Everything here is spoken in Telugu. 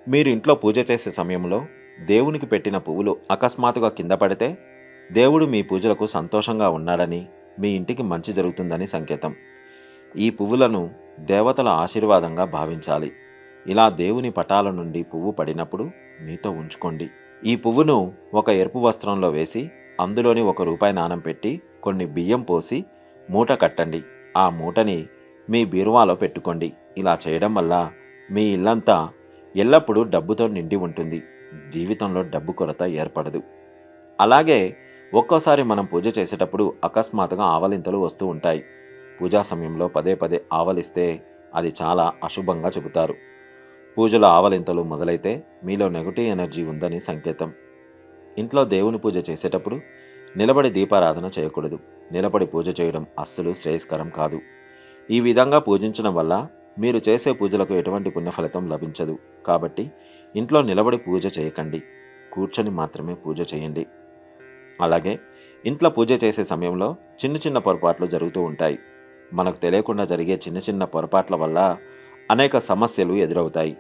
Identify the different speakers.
Speaker 1: మీరు ఇంట్లో పూజ చేసే సమయంలో దేవునికి పెట్టిన పువ్వులు అకస్మాత్తుగా కింద పడితే దేవుడు మీ పూజలకు సంతోషంగా ఉన్నాడని, మీ ఇంటికి మంచి జరుగుతుందని సంకేతం. ఈ పువ్వులను దేవతల ఆశీర్వాదంగా భావించాలి. ఇలా దేవుని పటాల నుండి పువ్వు పడినప్పుడు మీతో ఉంచుకోండి. ఈ పువ్వును ఒక ఎరుపు వస్త్రంలో వేసి అందులోని రూపాయి నాణెం పెట్టి కొన్ని బియ్యం పోసి మూట కట్టండి. ఆ మూటని మీ బీరువాలో పెట్టుకోండి. ఇలా చేయడం వల్ల మీ ఇల్లంతా ఎల్లప్పుడూ డబ్బుతో నిండి ఉంటుంది. జీవితంలో డబ్బు కొరత ఏర్పడదు. అలాగే ఒక్కోసారి మనం పూజ చేసేటప్పుడు అకస్మాత్తుగా ఆవలింతలు వస్తూ ఉంటాయి. పూజా సమయంలో పదే పదే ఆవలిస్తే అది చాలా అశుభంగా చెబుతారు. పూజలో ఆవలింతలు మొదలైతే మీలో నెగటివ్ ఎనర్జీ ఉందని సంకేతం. ఇంట్లో దేవుని పూజ చేసేటప్పుడు నిలబడి దీపారాధన చేయకూడదు. నిలబడి పూజ చేయడం అస్సలు శ్రేయస్కరం కాదు. ఈ విధంగా పూజించడం వల్ల మీరు చేసే పూజలకు ఎటువంటి పుణ్యఫలితం లభించదు. కాబట్టి ఇంట్లో నిలబడి పూజ చేయకండి. కూర్చొని మాత్రమే పూజ చేయండి. అలాగే ఇంట్లో పూజ చేసే సమయంలో చిన్న చిన్న పొరపాట్లు జరుగుతూ ఉంటాయి. మనకు తెలియకుండా జరిగే చిన్న చిన్న పొరపాట్ల వల్ల అనేక సమస్యలు ఎదురవుతాయి.